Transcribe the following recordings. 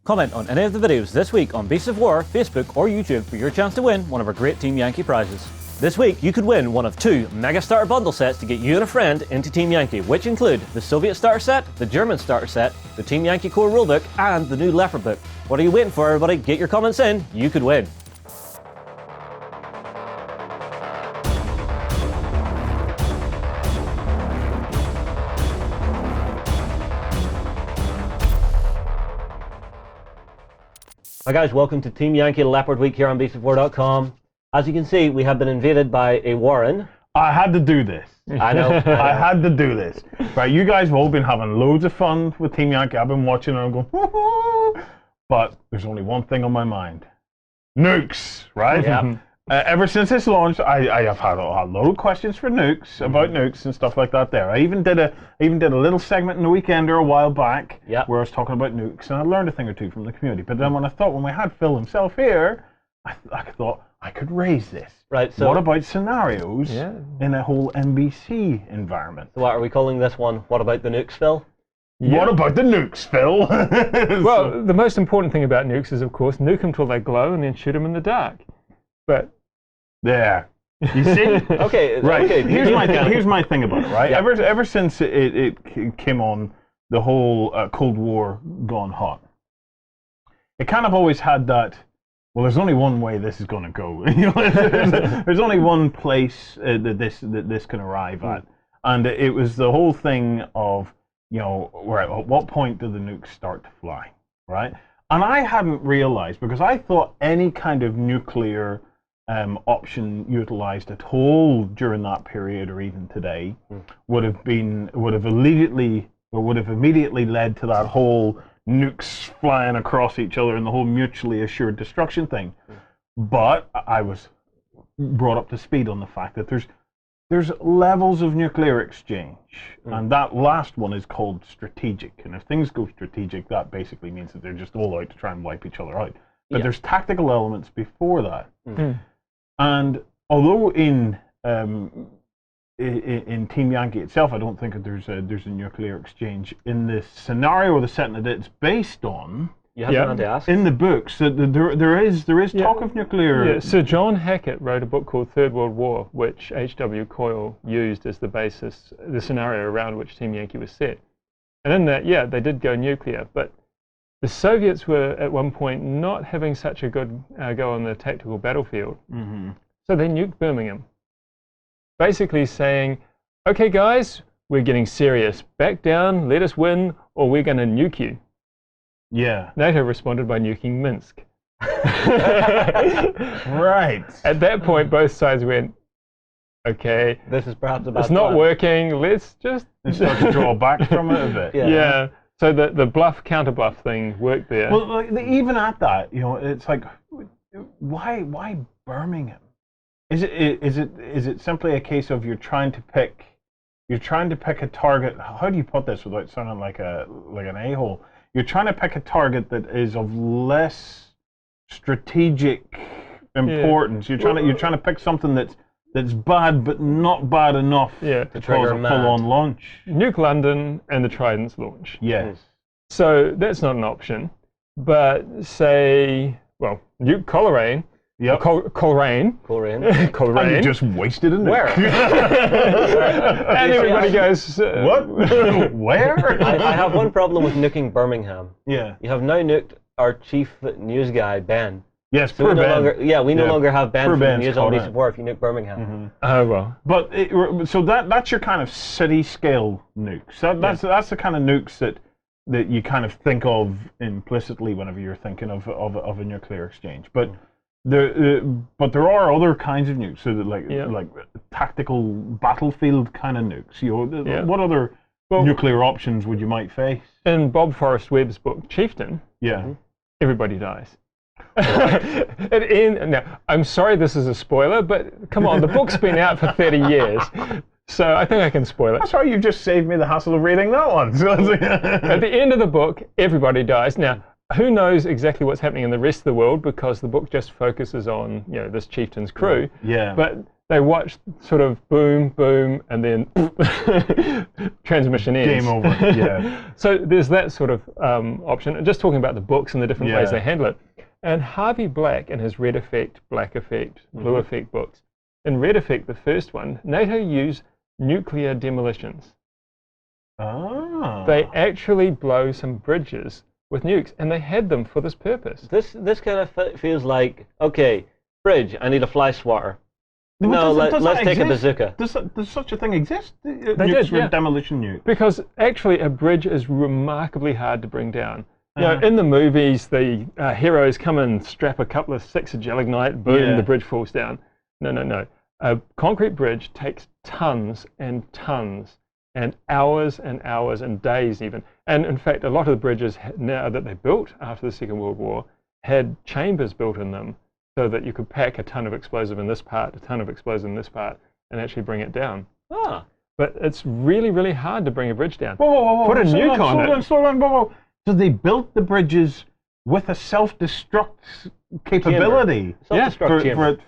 Comment on any of the videos this week on Beasts of War, Facebook or YouTube for your chance to win one of our great Team Yankee prizes. This week you could win one of 2 Mega Starter Bundle sets to get you and a friend into Team Yankee, which include the Soviet Starter Set, the German Starter Set, the Team Yankee Core Rulebook and the new Leopard Book. What are you waiting for, everybody? Get your comments in, you could win. Hi guys, welcome to Team Yankee Leopard Week here on beastsofwar.com. As you can see, we have been invaded by a Warren. I had to do this. I know. I had to do this. Right, you guys have all been having loads of fun with Team Yankee. I've been watching and I'm going, woo-hoo! But there's only one thing on my mind. Nukes, right? Yeah. Ever since it's launched, I have had a load of questions for Nukes, about Nukes and stuff like that there. I even did a little segment in the Weekender a while back where I was talking about Nukes and I learned a thing or two from the community. But then when we had Phil himself here, I thought I could raise this. Right, so what about scenarios in a whole NBC environment? So what are we calling this one? What about the Nukes, Phil? Yeah. What about the Nukes, Phil? Well, the most important thing about Nukes is, of course, nuke them till they glow and then shoot them in the dark. But yeah, you see? Okay, right. Okay. Here's my thing about it, right? Yeah. Ever since it came on, the whole Cold War gone hot, it kind of always had that. Well, there's only one way this is going to go. There's only one place that this can arrive at, and it was the whole thing of, at what point do the nukes start to fly, right? And I hadn't realized, because I thought any kind of nuclear option utilized at all during that period or even today would have immediately led to that whole nukes flying across each other and the whole mutually assured destruction thing. But I was brought up to speed on the fact that there's levels of nuclear exchange, and that last one is called strategic. And if things go strategic, that basically means that they're just all out to try and wipe each other out. But there's tactical elements before that. And although in Team Yankee itself, I don't think that there's a nuclear exchange in this scenario or the setting that it's based on. You have something to ask? In the books, there is talk of nuclear. Yeah, Sir John Hackett wrote a book called Third World War, which H.W. Coyle used as the basis, the scenario around which Team Yankee was set. And in that, they did go nuclear, but the Soviets were at one point not having such a good go on the tactical battlefield. So they nuked Birmingham, basically saying, okay guys, we're getting serious, back down, let us win, or we're going to nuke you. Yeah. NATO responded by nuking Minsk. Right. At that point, both sides went, okay, this is perhaps about it's not working, let's just start to draw back from it a bit. Yeah. So the bluff, counter-bluff thing worked there. Well, even at that, it's like, why Birmingham? Is it simply a case of you're trying to pick a target? How do you put this without sounding like an a-hole? You're trying to pick a target that is of less strategic importance. You're trying to pick something that's bad but not bad enough to cause a full-on launch. Nuke London and the Trident's launch. Yes. So that's not an option. But say, nuke Coleraine. Yep. Coleraine. And you just wasted a nuke. Where? And everybody goes, what? Where? I have one problem with nuking Birmingham. Yeah. You have now nuked our chief news guy, Ben. Yes, so we no longer have Ben from the news on Beasts of War if you nuke Birmingham. Oh, well. But so that's your kind of city scale nukes. That's the kind of nukes that you kind of think of implicitly whenever you're thinking of a nuclear exchange. But there are other kinds of nukes, so that like tactical battlefield kind of nukes. What other nuclear options would you might face? In Bob Forrest Webb's book Chieftain, everybody dies. Now, I'm sorry this is a spoiler, but come on, the book's been out for 30 years, so I think I can spoil it. That's why you just saved me the hassle of reading that one. At the end of the book, everybody dies. Now, who knows exactly what's happening in the rest of the world, because the book just focuses on this chieftain's crew. Yeah. But they watch sort of boom, boom, and then transmission ends. Game over. Yeah. So there's that sort of option. And just talking about the books and the different ways they handle it. And Harvey Black in his Red Effect, Black Effect, Blue Effect books. In Red Effect, the first one, NATO used nuclear demolitions. Ah. They actually blow some bridges with nukes, and they had them for this purpose. This kind of feels like, okay, bridge, I need a fly swatter. But No, does let's that take a exist? bazooka. Does such a thing exist? They Nukes did, yeah. demolition nuke. Because actually a bridge is remarkably hard to bring down. You know, in the movies, the heroes come and strap a couple of sticks of gelignite, boom, the bridge falls down. No. A concrete bridge takes tons and tons and hours and days even. And in fact, a lot of the bridges now that they built after the Second World War had chambers built in them so that you could pack a ton of explosive in this part, a ton of explosive in this part, and actually bring it down. Ah. But it's really, really hard to bring a bridge down. Whoa, Put a nuke on it. Slow down, whoa. So they built the bridges with a self-destruct capability. Self-destruct chamber.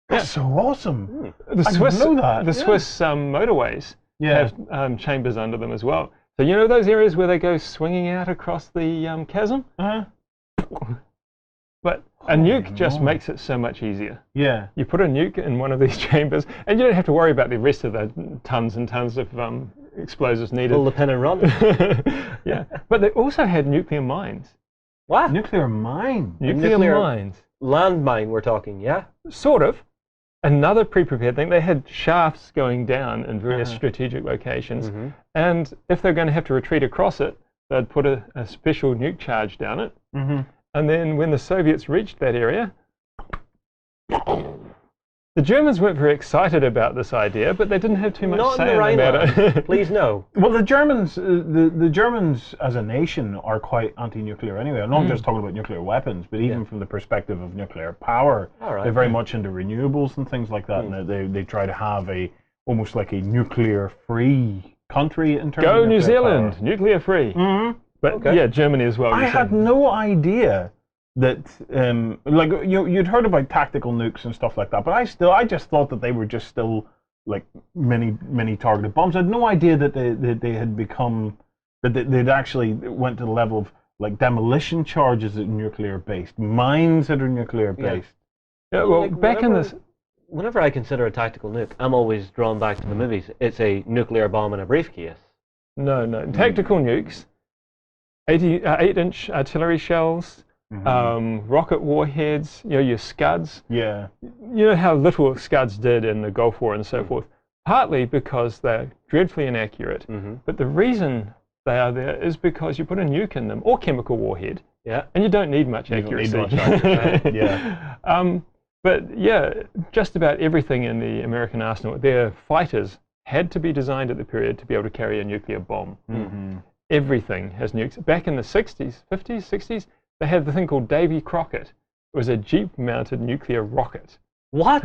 That's so awesome. The I Swiss, didn't know that. the Swiss motorways Yeah. have chambers under them as well. So you know those areas where they go swinging out across the chasm? But a nuke just makes it so much easier. Yeah. You put a nuke in one of these chambers, and you don't have to worry about the rest of the tons and tons of explosives needed. Pull the pin and run. Yeah, but they also had nuclear mines. What? Nuclear mine. Nuclear mines. Landmine, we're talking, yeah? Sort of. Another pre-prepared thing, they had shafts going down in various strategic locations, and if they're going to have to retreat across it, they'd put a special nuke charge down it, and then when the Soviets reached that area, the Germans weren't very excited about this idea, but they didn't have too much say in the matter. Please no. Well, the Germans, the Germans as a nation are quite anti-nuclear anyway. I'm not just talking about nuclear weapons, but even from the perspective of nuclear power, they're very much into renewables and things like that, and they try to have almost like a nuclear-free country in terms of Go New nuclear Zealand, power. nuclear-free. But yeah, Germany as well. I had no idea that like you'd heard about tactical nukes and stuff like that, but I just thought that they were just still like mini targeted bombs. I had no idea that they had become they'd actually went to the level of like demolition charges that are nuclear based, mines that are nuclear based. Yeah, well, Like, back in this. Whenever I consider a tactical nuke, I'm always drawn back to the movies. It's a nuclear bomb in a briefcase. No, tactical nukes, 8-inch artillery shells. Rocket warheads, your Scuds. Yeah. You know how little Scuds did in the Gulf War and so forth. Partly because they're dreadfully inaccurate, but the reason they are there is because you put a nuke in them, or chemical warhead, and you don't need much accuracy. You don't need much accuracy. Yeah. But yeah, just about everything in the American arsenal, their fighters had to be designed at the period to be able to carry a nuclear bomb. Everything has nukes. Back in the 60s, 50s, 60s, they had the thing called Davy Crockett. It was a Jeep-mounted nuclear rocket. What?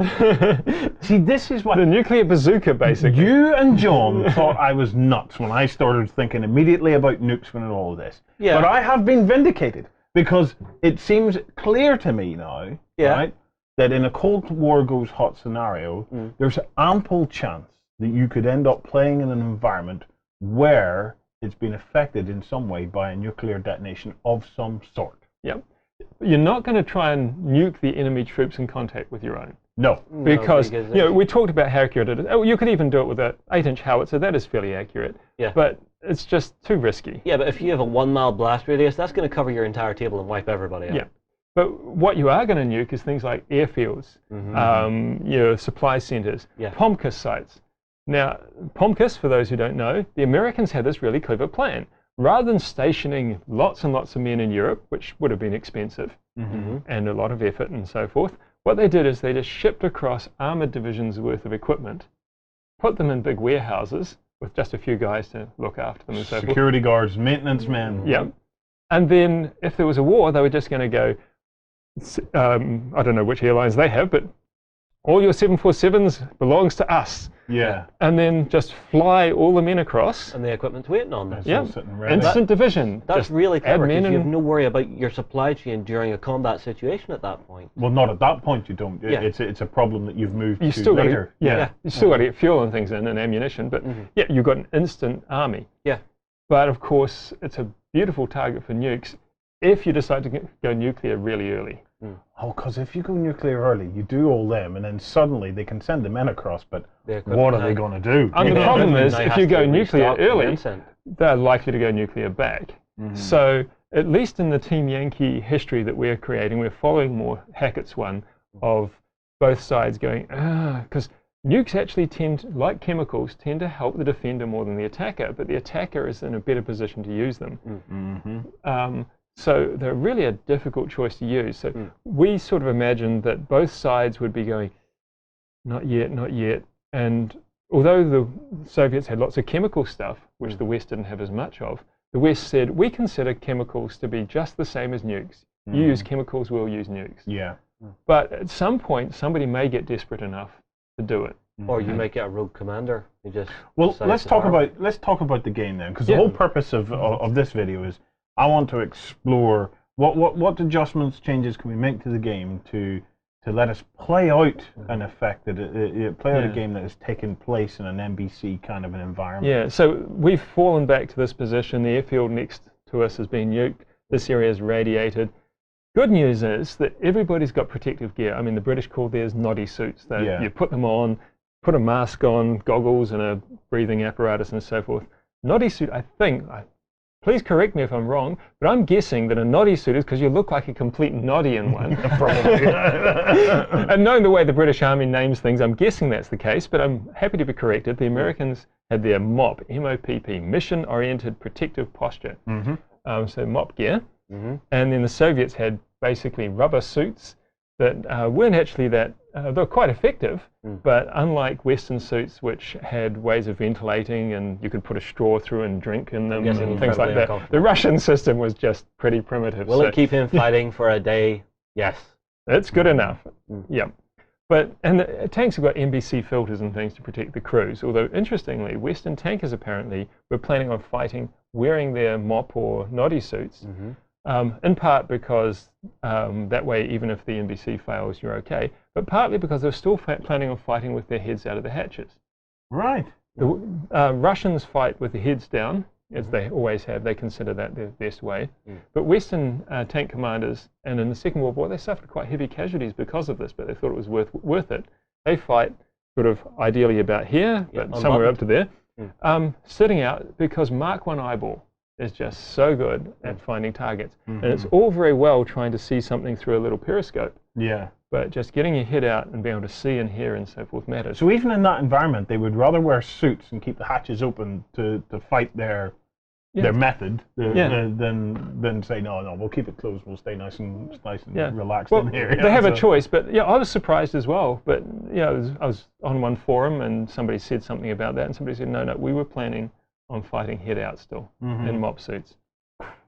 See, this is what... The nuclear bazooka, basically. You and John thought I was nuts when I started thinking immediately about nukes and all of this. Yeah. But I have been vindicated, because it seems clear to me now, right, that in a Cold War goes hot scenario, there's ample chance that you could end up playing in an environment where it's been affected in some way by a nuclear detonation of some sort. Yep. You're not going to try and nuke the enemy troops in contact with your own. No. Because we talked about how accurate it is. Oh, you could even do it with an 8-inch howitzer. That is fairly accurate. Yeah. But it's just too risky. Yeah, but if you have a 1-mile blast radius, that's going to cover your entire table and wipe everybody out. Yeah. But what you are going to nuke is things like airfields, your supply centers, POMCUS sites. Now, POMCUS, for those who don't know, the Americans had this really clever plan. Rather than stationing lots and lots of men in Europe, which would have been expensive and a lot of effort and so forth, what they did is they just shipped across armored divisions worth of equipment, put them in big warehouses with just a few guys to look after them and so forth. Security guards, maintenance men. Yeah. And then if there was a war, they were just going to go, I don't know which airlines they have, but all your 747s belongs to us. Yeah. And then just fly all the men across. And the equipment's waiting on them. It's Yeah, all sitting ready. instant division. That's Just really clever, add men because you have and- no worry about your supply chain during a combat situation at that point. Well, not at that point. You don't. Yeah. It's a problem that you've moved You to still got later. you still got to get fuel and things in and ammunition, but yeah, you've got an instant army. Yeah. But of course, it's a beautiful target for nukes if you decide to go nuclear really early. Oh, because if you go nuclear early, you do all them, and then suddenly they can send the men across, but The equipment what are they now- going to do? And the Yeah. problem is, Now if has you to go nuclear restock and early, then send. they're likely to go nuclear back. So at least in the Team Yankee history that we're creating, we're following more Hackett's one of both sides going, because nukes actually like chemicals, tend to help the defender more than the attacker, but the attacker is in a better position to use them. So they're really a difficult choice to use. So we sort of imagined that both sides would be going, not yet, not yet. And although the Soviets had lots of chemical stuff, which the West didn't have as much of, the West said, we consider chemicals to be just the same as nukes. You use chemicals, we'll use nukes. Yeah. But at some point, somebody may get desperate enough to do it. Or you might get a rogue commander who just Well, decides let's to talk fire. about the game then, because Yeah. the whole purpose of this video is I want to explore what adjustments, changes can we make to the game to let us play out an effect that play out a game that has taken place in an NBC kind of an environment. Yeah, so we've fallen back to this position. The airfield next to us has been nuked. This area is radiated. Good news is that everybody's got protective gear. I mean, the British call theirs noddy suits. You put them on, put a mask on, goggles, and a breathing apparatus and so forth. Noddy suit, I think, please correct me if I'm wrong, but I'm guessing that a noddy suit is because you look like a complete noddy in one. Probably. And knowing the way the British Army names things, I'm guessing that's the case, but I'm happy to be corrected. The Americans had their MOP, M-O-P-P, Mission Oriented Protective Posture. So MOP gear. And then the Soviets had basically rubber suits that weren't actually that, they were quite effective, but unlike Western suits, which had ways of ventilating and you could put a straw through and drink in them Yes, and things like incredibly that, uncomfortable. the Russian system was just pretty primitive. Will So it keep him fighting for a day? Yes. it's good enough. Yeah. And the tanks have got NBC filters and things to protect the crews, although interestingly, Western tankers apparently were planning on fighting wearing their MOP or noddy suits. In part because that way, even if the NBC fails, you're okay, but partly because they're still planning on fighting with their heads out of the hatches. Right. The Russians fight with the heads down, as they always have. They consider that their best way. But Western tank commanders, and in the Second World War, they suffered quite heavy casualties because of this, but they thought it was worth it. They fight sort of ideally about here, but somewhere up to there, sitting out because Mark 1 eyeball is just so good at finding targets. And it's all very well trying to see something through a little periscope, Yeah. but just getting your head out and being able to see and hear and so forth matters. So even in that environment, they would rather wear suits and keep the hatches open to fight their method than say no, we'll keep it closed, we'll stay nice and relaxed in here. They have a choice, but yeah, I was surprised as well. But I was on one forum and somebody said something about that, and somebody said no, we were planning on fighting head out still in MOP suits.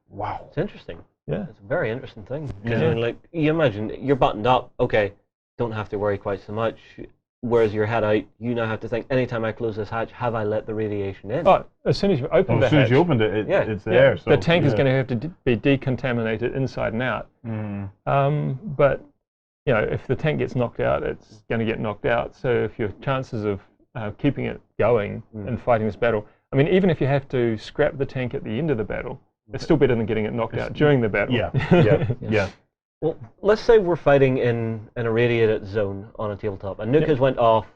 Wow. It's interesting. Yeah. It's a very interesting thing. Because I mean, like, you imagine, you're buttoned up, okay, don't have to worry quite so much. Whereas your head out, you now have to think, anytime I close this hatch, have I let the radiation in? Oh, as soon as you open the As soon hatch, as you opened it, it's there. So, the tank is going to have to be decontaminated inside and out. But if the tank gets knocked out, it's going to get knocked out. So if your chances of keeping it going and fighting this battle, I mean, even if you have to scrap the tank at the end of the battle, it's still better than getting it knocked out during the battle. Yeah. Well, let's say we're fighting in a radiated zone on a tabletop, and Nuke has went off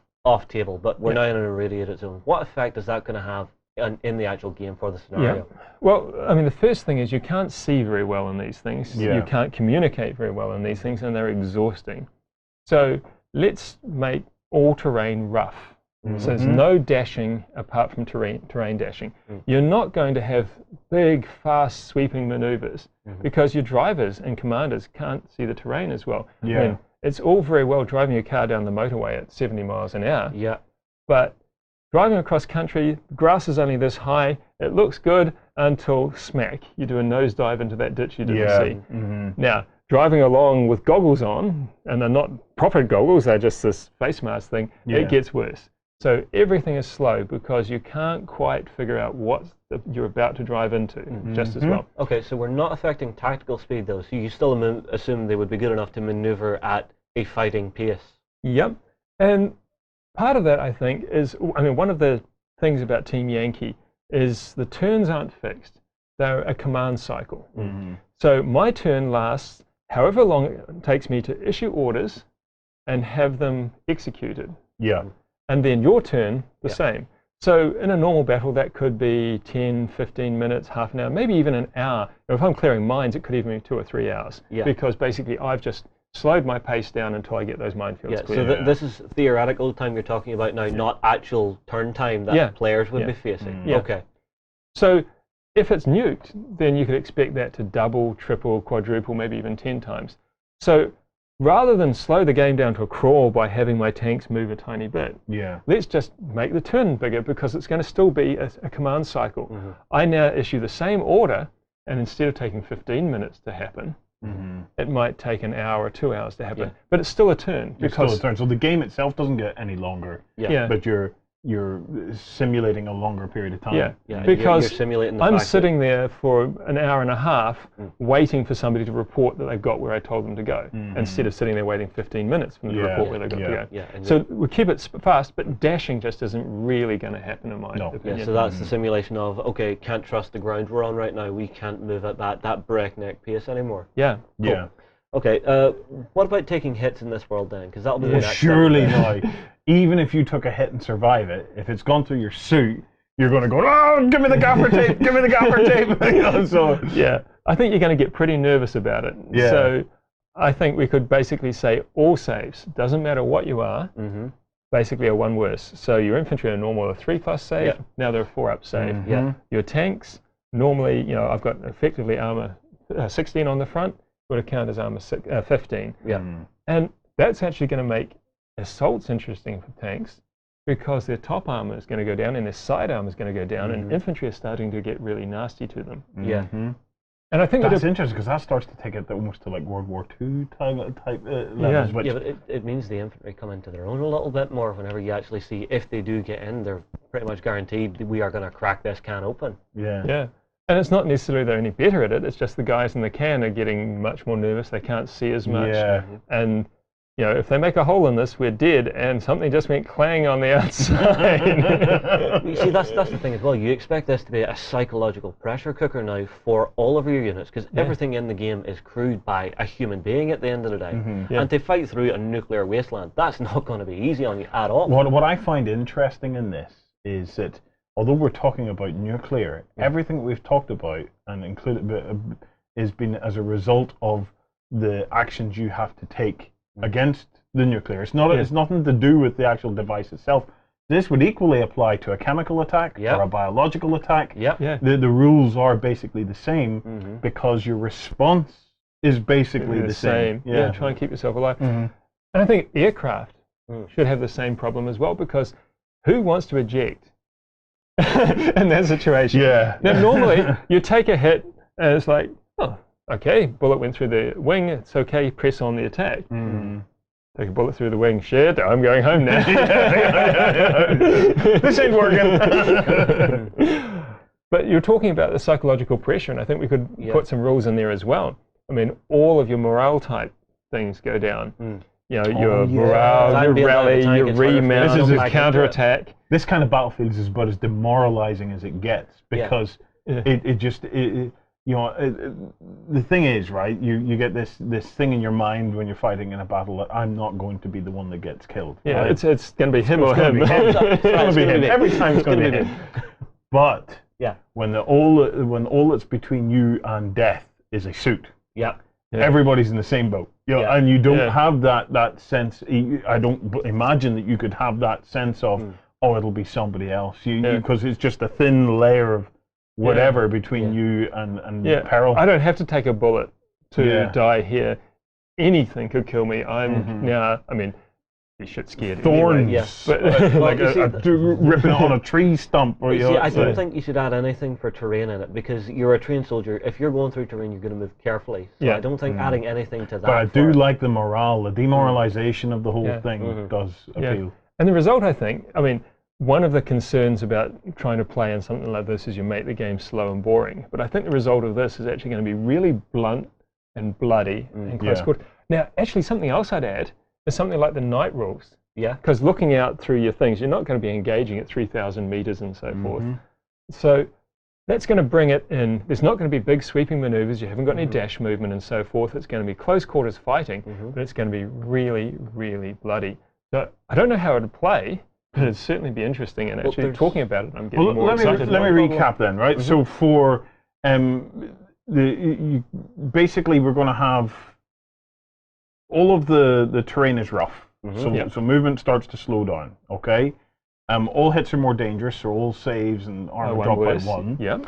table, but we're now in a radiated zone. What effect is that going to have in the actual game for the scenario? Well, I mean, the first thing is you can't see very well in these things. You can't communicate very well in these things, and they're exhausting. So let's make all terrain rough. So there's no dashing apart from terrain dashing. You're not going to have big, fast, sweeping maneuvers because your drivers and commanders can't see the terrain as well. I mean, it's all very well driving your car down the motorway at 70 miles an hour. But driving across country, grass is only this high. It looks good until smack, you do a nosedive into that ditch you didn't see. Now, driving along with goggles on, and they're not proper goggles, they're just this face mask thing, it gets worse. So everything is slow because you can't quite figure out what you're about to drive into just as well. Okay, so we're not affecting tactical speed though, so you still assume they would be good enough to maneuver at a fighting pace. Yep. And part of that, I think, is, I mean, one of the things about Team Yankee is the turns aren't fixed. They're a command cycle. So my turn lasts however long it takes me to issue orders and have them executed. Yeah. And then your turn, the same. So in a normal battle, that could be 10, 15 minutes, half an hour, maybe even an hour. If I'm clearing mines, it could even be 2 or 3 hours. Because basically I've just slowed my pace down until I get those minefields cleared. So this is theoretical time you're talking about now, not actual turn time that players would be facing. Okay. So if it's nuked, then you could expect that to double, triple, quadruple, maybe even 10 times. So rather than slow the game down to a crawl by having my tanks move a tiny bit, let's just make the turn bigger because it's going to still be a command cycle. I now issue the same order, and instead of taking 15 minutes to happen, it might take an hour or 2 hours to happen. But it's still a turn. It's still a turn. So the game itself doesn't get any longer, but you're simulating a longer period of time. Because you're simulating the I'm fact sitting there for an hour and a half waiting for somebody to report that they've got where I told them to go, instead of sitting there waiting 15 minutes for them to report where they've got to go. So we keep it fast, but dashing just isn't really going to happen in my opinion. So that's the simulation of, okay, can't trust the ground we're on right now. We can't move at that breakneck pace anymore. Cool. Okay, what about taking hits in this world then? Because that'll be the next surely now, even if you took a hit and survive it, if it's gone through your suit, you're going to go, oh, give me the gaffer tape, give me the gaffer tape. You know, so I think you're going to get pretty nervous about it. So I think we could basically say all saves, doesn't matter what you are, basically are one worse. So your infantry are normal a 3+ save, now they're a 4+ save. Your tanks, normally, you know, I've got effectively armor 16 on the front, would count as armor 15. And that's actually going to make assaults interesting for tanks because their top armor is going to go down and their side armor is going to go down, and infantry are starting to get really nasty to them. And I think that's interesting because that starts to take it almost to like World War II type levels. But it means the infantry come into their own a little bit more whenever you actually see if they do get in, they're pretty much guaranteed that we are going to crack this can open. And it's not necessarily they're any better at it, it's just the guys in the can are getting much more nervous, they can't see as much. And you know, if they make a hole in this, we're dead, and something just went clang on the outside. You see, that's the thing as well. You expect this to be a psychological pressure cooker now for all of your units, because everything in the game is crewed by a human being at the end of the day. And to fight through a nuclear wasteland, that's not going to be easy on you at all. What I find interesting in this is that although we're talking about nuclear, everything that we've talked about and included has been as a result of the actions you have to take against the nuclear. It's not. It's nothing to do with the actual device itself. This would equally apply to a chemical attack or a biological attack. The rules are basically the same because your response is basically the same. Try and keep yourself alive. And I think aircraft should have the same problem as well, because who wants to eject in that situation? Now normally you take a hit and it's like, oh, okay, bullet went through the wing, it's okay, press on the attack. Take a bullet through the wing, shit, I'm going home now. This ain't working. But you're talking about the psychological pressure, and I think we could put some rules in there as well. I mean, all of your morale type things go down. You know, your morale, your rally, your remount, your counterattack. This kind of battlefield is about as demoralizing as it gets, because you know, the thing is, right, you get this thing in your mind when you're fighting in a battle that I'm not going to be the one that gets killed. Right? It's going to be him or him. It's going to be him. Every time it's going to be him. But when all that's between you and death is a suit, everybody's in the same boat. You know, and you don't have that sense. I don't imagine that you could have that sense of, oh, it'll be somebody else, because it's just a thin layer of whatever between you and peril. I don't have to take a bullet to die here. Anything could kill me. I'm now, I mean, be shit scared. Thorns, anyway. Yeah. But like ripping it on a tree stump. Or See, I don't think you should add anything for terrain in it, because you're a trained soldier. If you're going through terrain, you're going to move carefully. So Yeah. I don't think adding anything to that. But I do for- like the morale, the demoralization of the whole Yeah. thing does Yeah. appeal. And the result, I think, I mean, one of the concerns about trying to play in something like this is you make the game slow and boring. But I think the result of this is actually going to be really blunt and bloody and close Yeah. quarters. Now, actually, something else I'd add is something like the night rules. Yeah. Because looking out through your things, you're not going to be engaging at 3,000 meters and so forth. So that's going to bring it in. There's not going to be big sweeping maneuvers. You haven't got any dash movement and so forth. It's going to be close quarters fighting, but it's going to be really, really bloody. So I don't know how it would play, but it'd certainly be interesting. And actually talking about it, I'm getting Well, more let excited. me recap then, right? So for basically we're going to have all of the terrain is rough. So movement starts to slow down. Okay. All hits are more dangerous, so all saves and armor drop by 1. Yeah.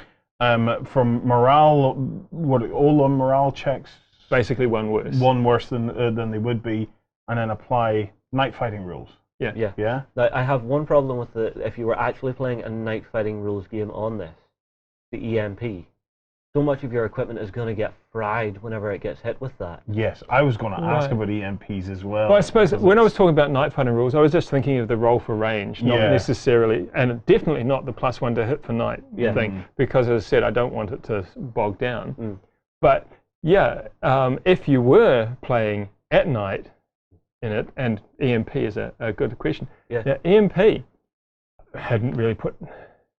From morale, all on morale checks? Basically one worse. One worse than they would be, and then apply night fighting rules. Yeah. Yeah. Yeah. Now, I have one problem with if you were actually playing a night fighting rules game on this, the EMP. So much of your equipment is going to get fried whenever it gets hit with that. Yes, I was going to ask about EMPs as well. Well, I suppose when I was talking about night fighting rules, I was just thinking of the roll for range, not necessarily, and definitely not the +1 to hit for night thing, because as I said, I don't want it to bog down. But yeah, if you were playing at night in it, and EMP is a good question. Yeah, EMP hadn't really put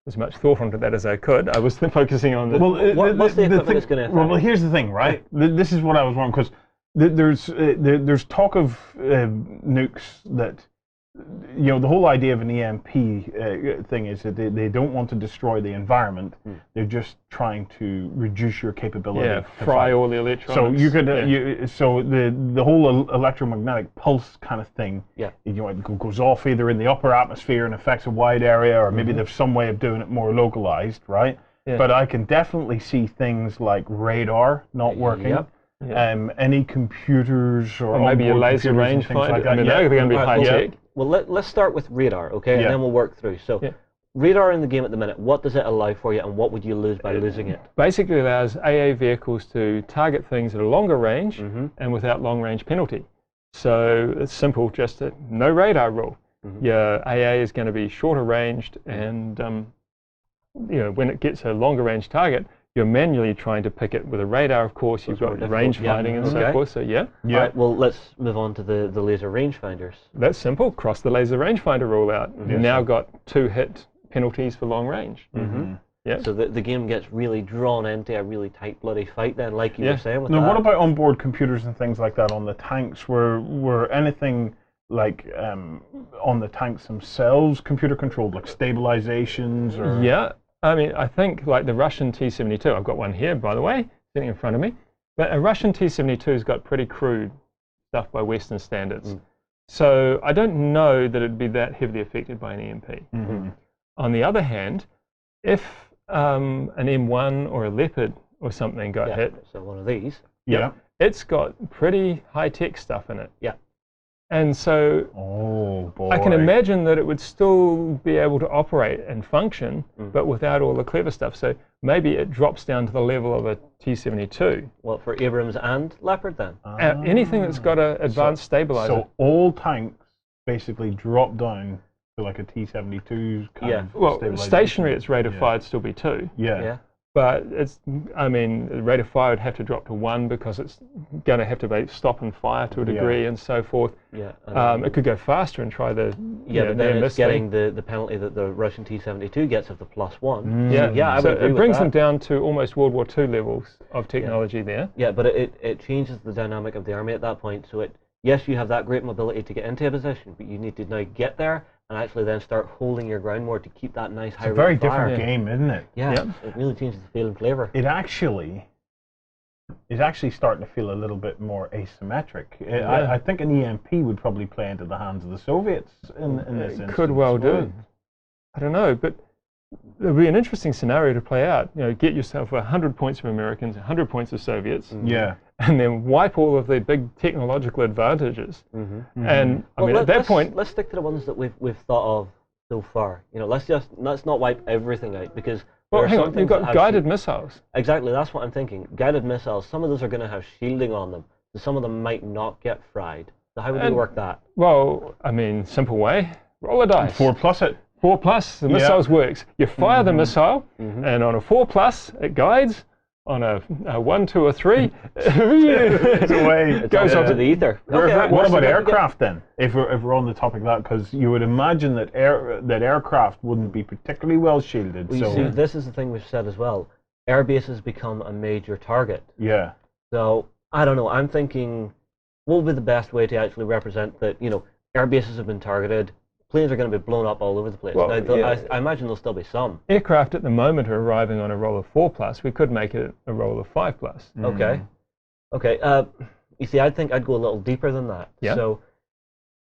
as much thought onto that as I could. I was focusing on the... Well, what's the equipment it's going to affect? Well, here's the thing, right? This is what I was wondering, because there's talk of nukes that, you know, the whole idea of an EMP thing is that they don't want to destroy the environment. They're just trying to reduce your capability. Yeah, to fry fight. all the electronics. So you could, so the whole electromagnetic pulse kind of thing, you know, it goes off either in the upper atmosphere and affects a wide area, or maybe there's some way of doing it more localized, right? Yeah. But I can definitely see things like radar not working. Any computers or maybe a laser rangefinder. Like I mean, they're going to be high tech. Well, let's start with radar, okay, and then we'll work through. So, radar in the game at the minute, what does it allow for you, and what would you lose by losing it? Basically allows AA vehicles to target things at a longer range and without long range penalty. So it's simple, just a no radar rule. Your AA is going to be shorter ranged, and you know, when it gets a longer range target, you're manually trying to pick it with a radar. Of course, you've got range finding and so forth. So All right, well, let's move on to the laser rangefinders. That's simple. Cross the laser rangefinder rule out. You've now got 2 hit penalties for long range. Yeah. So the game gets really drawn into a really tight, bloody fight then, like you were saying with now, that. what about onboard computers and things like that on the tanks? Were anything like on the tanks themselves computer controlled, like stabilizations? Or? Yeah. I mean, I think like the Russian T-72, I've got one here, by the way, sitting in front of me. But a Russian T-72's got pretty crude stuff by Western standards. So I don't know that it'd be that heavily affected by an EMP. On the other hand, if an M1 or a Leopard or something got hit, so one of these, it's got pretty high-tech stuff in it. And so I can imagine that it would still be able to operate and function, but without all the clever stuff. So maybe it drops down to the level of a T-72. Well, for Abrams and Leopard then? Anything that's got an advanced stabilizer. So all tanks basically drop down to like a T-72 kind of Well, stationary, its rate of fire would still be 2. But it's, I mean, the rate of fire would have to drop to 1 because it's going to have to stop and fire to a degree and so forth. It could go faster and try the but then it's getting the penalty that the Russian T-72 gets of the +1. So it brings them down to almost World War II levels of technology there. But it changes the dynamic of the army at that point. So yes, you have that great mobility to get into a position, but you need to now get there and actually then start holding your ground more to keep that nice high rate of fire. It's a very different game, isn't it? It really changes the feel and flavour. It actually is starting to feel a little bit more asymmetric. I think an EMP would probably play into the hands of the Soviets in this instance. Could well do. I don't know, but it'll be an interesting scenario to play out. You know, get yourself 100 points of Americans, 100 points of Soviets, Yeah. and then wipe all of their big technological advantages. And I mean, at that point, let's stick to the ones that we've thought of so far. You know, let's not wipe everything out, because well, hang on, you've got guided missiles. Exactly, that's what I'm thinking. Guided missiles. Some of those are going to have shielding on them, so some of them might not get fried. So how would you work that? Well, I mean, simple way: roll a dice. 4+ it. 4+, the missiles works. You fire the missile, and on a 4+, it guides. On a 1, 2, or 3, It's away. It goes up to the ether. Okay, What about aircraft then? If we're on the topic of that, because you would imagine that aircraft wouldn't be particularly well shielded. Well, you see, this is the thing we've said as well. Air bases become a major target. Yeah. So I don't know. I'm thinking, what would be the best way to actually represent that? You know, air bases have been targeted. Planes are going to be blown up all over the place. Well, now, I imagine there'll still be some. Aircraft at the moment are arriving on a roll of 4+. We could make it a roll of 5+. Okay. Okay. You see, I think I'd go a little deeper than that. Yeah. So,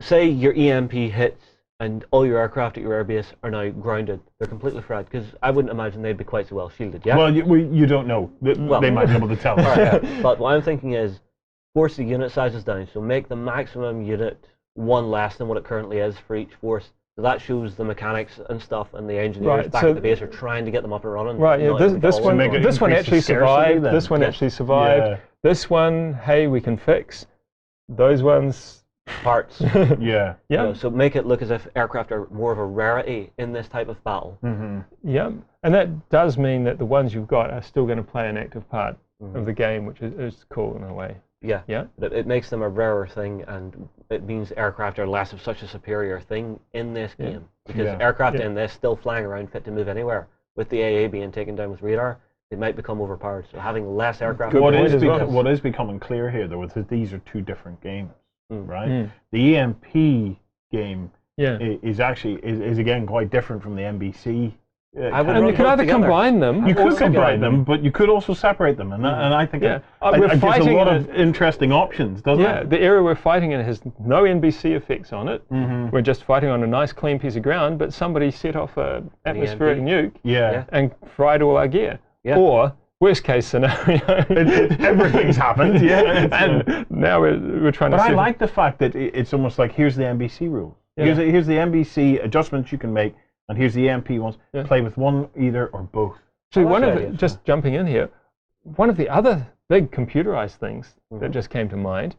say your EMP hits and all your aircraft at your airbase are now grounded. They're completely fried, because I wouldn't imagine they'd be quite so well shielded. Yeah. Well, you don't know. They might be able to tell us. But what I'm thinking is, force the unit sizes down. So make the maximum unit one less than what it currently is for each force. So that shows the mechanics and stuff, and the engineers back at the base are trying to get them up and running. Right. Yeah. This one actually survived. This one actually survived. Yeah. This one, hey, we can fix. Those ones, Parts. Yeah. yeah, You know, so make it look as if aircraft are more of a rarity in this type of battle. yeah. And that does mean that the ones you've got are still going to play an active part of the game, which is cool in a way. Yeah. Yeah. But it makes them a rarer thing, and it means aircraft are less of such a superior thing in this game. Because aircraft in this still flying around fit to move anywhere. With the AA being taken down with radar, they might become overpowered. So having less aircraft... What is becoming clear here, though, is that these are two different games, right? The EMP game is actually again quite different from the NBC. And you could either combine them. You could combine them, but you could also separate them, and I think it gives a lot of interesting options, doesn't it? Yeah, the area we're fighting in has no NBC effects on it. We're just fighting on a nice clean piece of ground, but somebody set off an atmospheric nuke and fried all our gear. Yeah. Or, worst case scenario, everything's happened. Yeah, and now we're trying to... But I like the fact that it's almost like, here's the NBC rule. Yeah. Here's the NBC adjustments you can make, and here's the EMP ones. Play with one, either, or both. So just jumping in here, one of the other big computerized things that just came to mind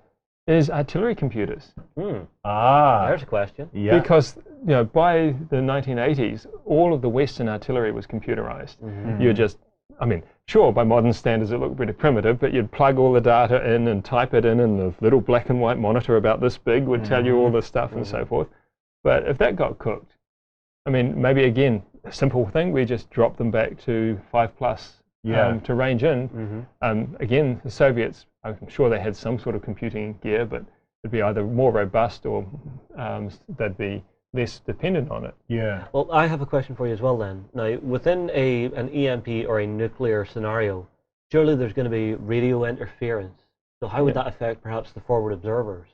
is artillery computers. There's a question. Yeah. Because by the 1980s, all of the Western artillery was computerized. You just, I mean, sure, by modern standards it looked pretty primitive, but you'd plug all the data in and type it in, and the little black and white monitor about this big would tell you all the stuff and so forth. But if that got cooked, I mean, maybe again, a simple thing, we just drop them back to 5+ to range in. Again, the Soviets, I'm sure they had some sort of computing gear, but it'd be either more robust or they'd be less dependent on it. Yeah. Well, I have a question for you as well then. Now, within an EMP or a nuclear scenario, surely there's going to be radio interference. So how would that affect perhaps the forward observers?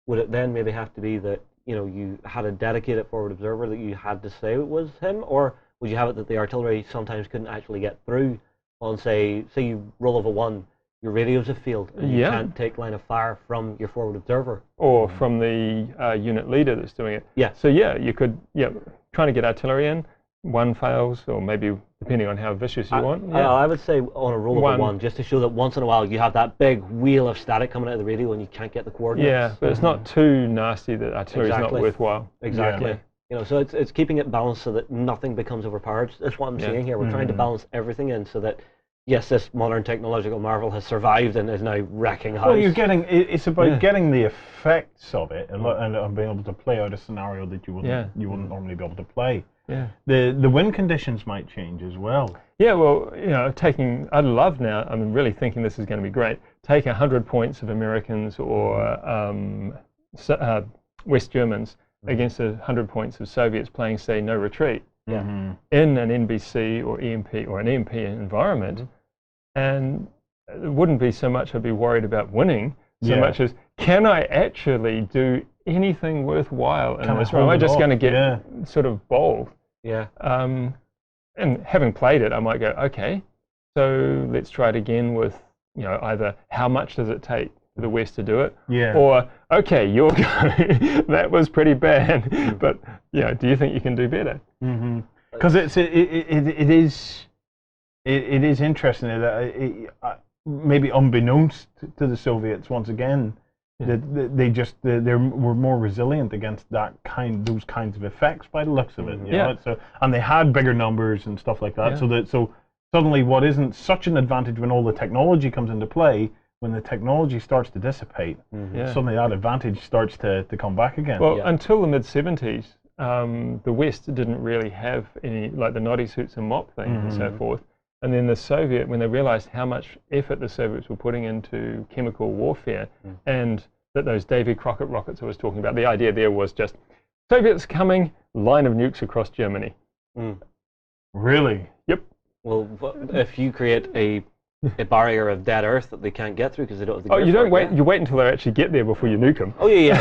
Would it then maybe have to be that you had a dedicated forward observer that you had to say it was him, or would you have it that the artillery sometimes couldn't actually get through on, say you roll over 1, your radios have failed, and you can't take line of fire from your forward observer? Or from the unit leader that's doing it. Yeah. So you could, trying to get artillery in, 1 fails, or maybe depending on how vicious you want. I would say on a roll over 1, just to show that once in a while you have that big wheel of static coming out of the radio and you can't get the coordinates. Yeah, but it's not too nasty that artillery is not worthwhile. Exactly. So it's keeping it balanced so that nothing becomes overpowered. That's what I'm saying here. We're trying to balance everything in so that, yes, this modern technological marvel has survived and is now wrecking house. Well, it's about getting the effects of it and being able to play out a scenario that you wouldn't normally be able to play. Yeah. The wind conditions might change as well. Yeah, well, I'd love now, I'm really thinking this is going to be great, take 100 points of Americans or West Germans against 100 points of Soviets playing, say, no retreat in an NBC or EMP or an EMP environment. And it wouldn't be so much I'd be worried about winning, so much as, can I actually do anything worthwhile in this? Or am I just going to get sort of bowled? Yeah. and having played it, I might go, okay, so let's try it again with, either how much does it take for the West to do it, or okay, your go, that was pretty bad, but do you think you can do better? Because it is interesting that maybe unbeknownst to the Soviets once again, that they were more resilient against those kinds of effects by the looks of it. You know? So, and they had bigger numbers and stuff like that. So suddenly, what isn't such an advantage when all the technology comes into play, when the technology starts to dissipate, suddenly that advantage starts to come back again. Well, until the mid-70s, the West didn't really have any, like the naughty suits and mop things and so forth. And then when they realized how much effort the Soviets were putting into chemical warfare, and that those Davy Crockett rockets I was talking about, the idea there was just Soviets coming, line of nukes across Germany. Really? Yep. Well, if you create a barrier of dead earth that they can't get through because they don't have the gear you don't for it, wait. You wait until they actually get there before you nuke them. Oh yeah.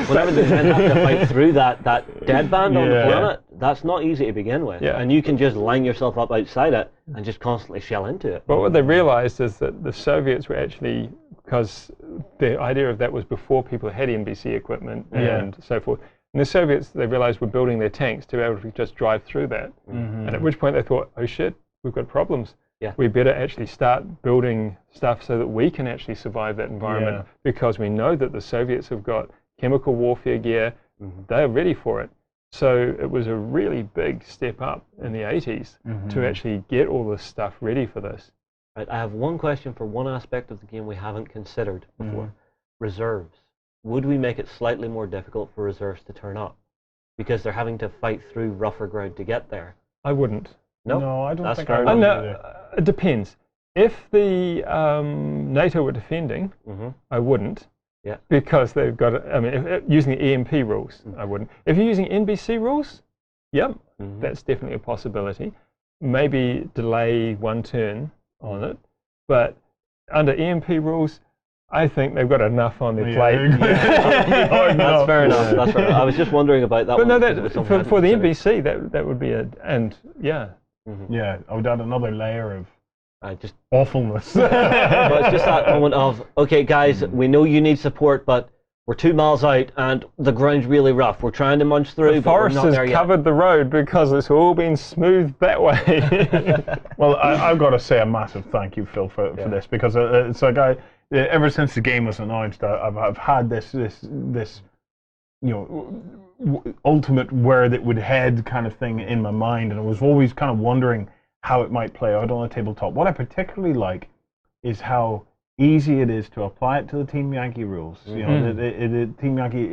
Whenever they then have to fight through that dead band on the planet, that's not easy to begin with. And you can just line yourself up outside it and just constantly shell into it. But what they realized is that the Soviets were actually, because the idea of that was before people had NBC equipment and so forth. And the Soviets, they realized, were building their tanks to be able to just drive through that. And at which point they thought, oh shit, we've got problems. We better actually start building stuff so that we can actually survive that environment, because we know that the Soviets have got chemical warfare gear. They're ready for it. So it was a really big step up in the 80s to actually get all this stuff ready for this. Right, I have one question for one aspect of the game we haven't considered before. Reserves. Would we make it slightly more difficult for reserves to turn up? Because they're having to fight through rougher ground to get there. I wouldn't. No, I don't That's think fair I would. It depends. If the NATO were defending, I wouldn't. Because they've got, using the EMP rules, I wouldn't. If you're using NBC rules, that's definitely a possibility. Maybe delay one turn on it, but under EMP rules, I think they've got enough on their plate. That's fair enough. That's fair enough. I was just wondering about that. But one, no, for the NBC, that would be Yeah, I would add another layer of just awfulness. But it's just that moment of, okay, guys, we know you need support, but we're 2 miles out and the ground's really rough. We're trying to munch through, the but we're forest not has there yet. covered the road because it's all been smoothed that way. Well, I've got to say a massive thank you, Phil, for this, because it's like ever since the game was announced, I've had this ultimate where it would head kind of thing in my mind, and I was always kind of wondering how it might play out on a tabletop. What I particularly like is how easy it is to apply it to the Team Yankee rules. You know, the Team Yankee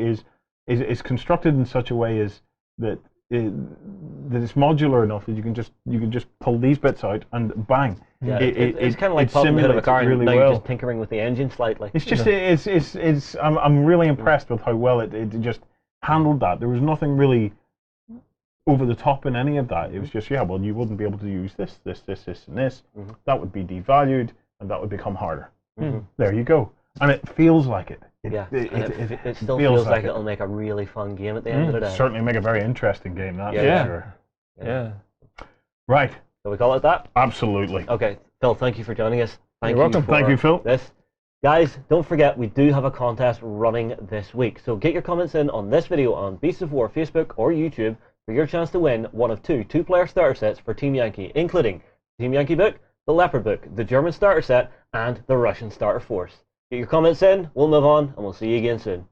is constructed in such a way as that that it's modular enough that you can just pull these bits out and bang. Yeah, it's kind of like popping out of a car and now you're just tinkering with the engine slightly. It's just I'm really impressed with how well it just handled that. There was nothing really over the top in any of that. It was just, well, you wouldn't be able to use this, and this. That would be devalued, and that would become harder. There you go. And it feels like it. It still feels like it'll make a really fun game at the end of the day. Certainly make a very interesting game, that's for sure. Yeah. Right. So we call it that? Absolutely. Okay, Phil, thank you for joining us. You're welcome. Thank you, Phil. Guys, don't forget, we do have a contest running this week. So get your comments in on this video on Beasts of War Facebook or YouTube for your chance to win one of two-player starter sets for Team Yankee, including the Team Yankee book, the Leopard book, the German starter set, and the Russian starter force. Get your comments in, we'll move on, and we'll see you again soon.